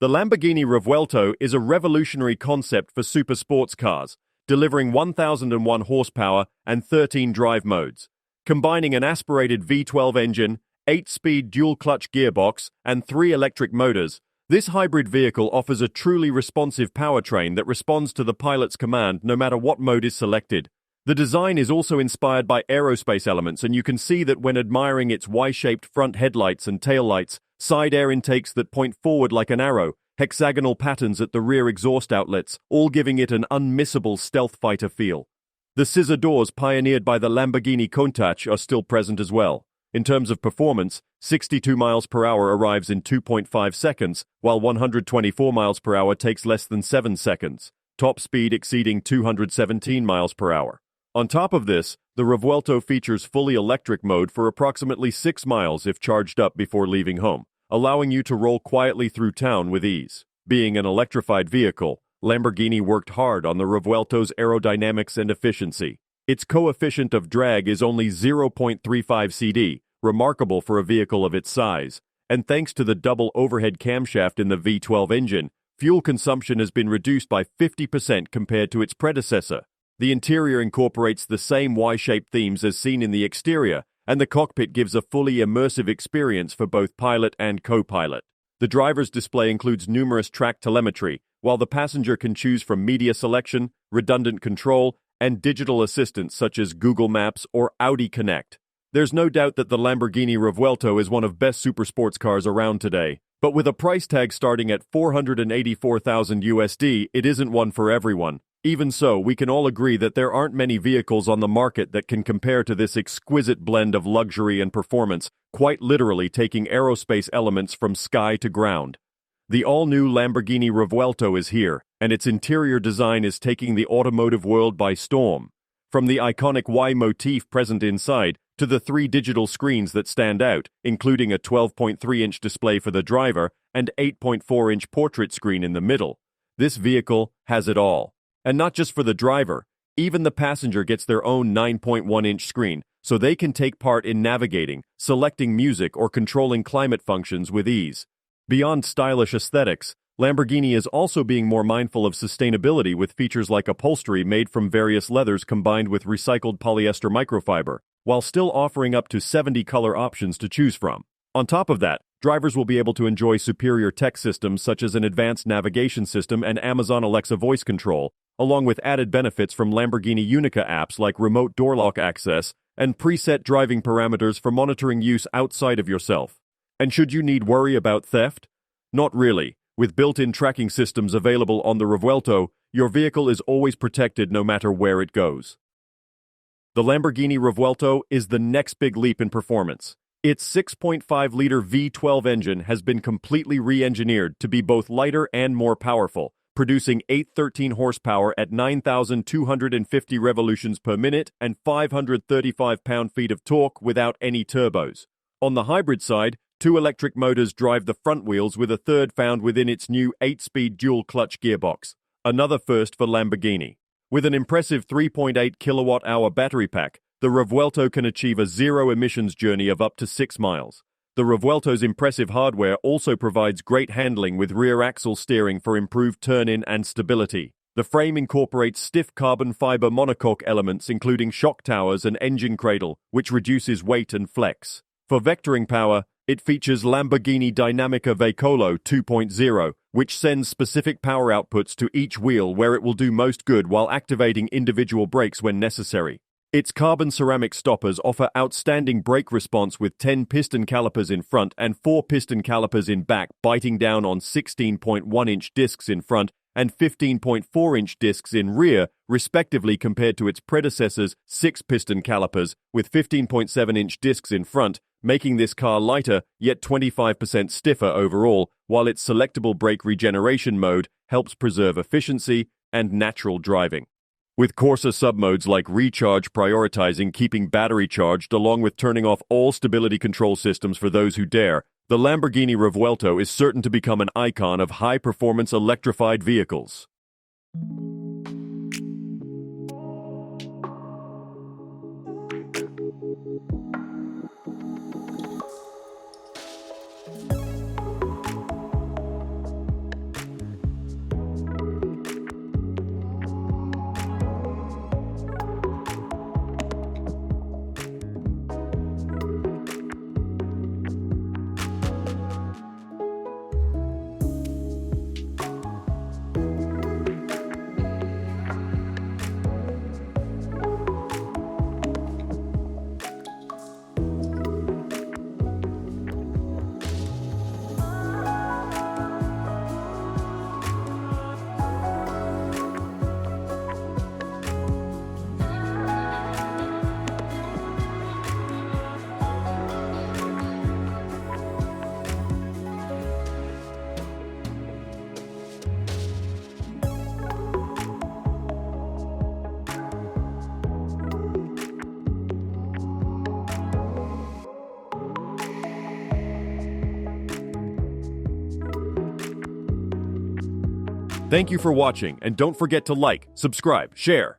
The Lamborghini Revuelto is a revolutionary concept for super sports cars, delivering 1,001 horsepower and 13 drive modes. Combining an aspirated V12 engine, 8-speed dual-clutch gearbox, and 3 electric motors, this hybrid vehicle offers a truly responsive powertrain that responds to the pilot's command no matter what mode is selected. The design is also inspired by aerospace elements, and you can see that when admiring its Y-shaped front headlights and taillights, side air intakes that point forward like an arrow, hexagonal patterns at the rear exhaust outlets, all giving it an unmissable stealth fighter feel. The scissor doors pioneered by the Lamborghini Countach are still present as well. In terms of performance, 62 miles per hour arrives in 2.5 seconds, while 124 miles per hour takes less than 7 seconds, top speed exceeding 217 miles per hour. On top of this, the Revuelto features fully electric mode for approximately 6 miles if charged up before leaving home, allowing you to roll quietly through town with ease. Being an electrified vehicle, Lamborghini worked hard on the Revuelto's aerodynamics and efficiency. Its coefficient of drag is only 0.35 CD, remarkable for a vehicle of its size. And thanks to the double overhead camshaft in the V12 engine, fuel consumption has been reduced by 50% compared to its predecessor. The interior incorporates the same Y-shaped themes as seen in the exterior, and the cockpit gives a fully immersive experience for both pilot and co-pilot. The driver's display includes numerous track telemetry, while the passenger can choose from media selection, redundant control, and digital assistants such as Google Maps or Audi Connect. There's no doubt that the Lamborghini Revuelto is one of best supersports cars around today, but with a price tag starting at $484,000 USD, it isn't one for everyone. Even so, we can all agree that there aren't many vehicles on the market that can compare to this exquisite blend of luxury and performance, quite literally taking aerospace elements from sky to ground. The all-new Lamborghini Revuelto is here, and its interior design is taking the automotive world by storm. From the iconic Y motif present inside to the 3 digital screens that stand out, including a 12.3-inch display for the driver and 8.4-inch portrait screen in the middle, this vehicle has it all. And not just for the driver, even the passenger gets their own 9.1-inch screen, so they can take part in navigating, selecting music, or controlling climate functions with ease. Beyond stylish aesthetics, Lamborghini is also being more mindful of sustainability with features like upholstery made from various leathers combined with recycled polyester microfiber, while still offering up to 70 color options to choose from. On top of that, drivers will be able to enjoy superior tech systems such as an advanced navigation system and Amazon Alexa voice control, along with added benefits from Lamborghini Unica apps like remote door lock access and preset driving parameters for monitoring use outside of yourself. And should you need worry about theft? Not really. With built-in tracking systems available on the Revuelto, your vehicle is always protected no matter where it goes. The Lamborghini Revuelto is the next big leap in performance. Its 6.5-liter V12 engine has been completely re-engineered to be both lighter and more powerful, producing 813 horsepower at 9,250 revolutions per minute and 535 pound-feet of torque without any turbos. On the hybrid side, 2 electric motors drive the front wheels with a third found within its new 8-speed dual-clutch gearbox, another first for Lamborghini. With an impressive 3.8 kilowatt-hour battery pack, the Revuelto can achieve a zero-emissions journey of up to 6 miles. The Revuelto's impressive hardware also provides great handling with rear axle steering for improved turn-in and stability. The frame incorporates stiff carbon fiber monocoque elements including shock towers and engine cradle, which reduces weight and flex. For vectoring power, it features Lamborghini Dinamica Veicolo 2.0, which sends specific power outputs to each wheel where it will do most good while activating individual brakes when necessary. Its carbon ceramic stoppers offer outstanding brake response with 10 piston calipers in front and 4 piston calipers in back, biting down on 16.1-inch discs in front and 15.4-inch discs in rear, respectively, compared to its predecessor's 6 piston calipers with 15.7-inch discs in front, making this car lighter yet 25% stiffer overall, while its selectable brake regeneration mode helps preserve efficiency and natural driving. With Corsa submodes like recharge prioritizing keeping battery charged along with turning off all stability control systems for those who dare, the Lamborghini Revuelto is certain to become an icon of high-performance electrified vehicles. Thank you for watching, and don't forget to like, subscribe, share.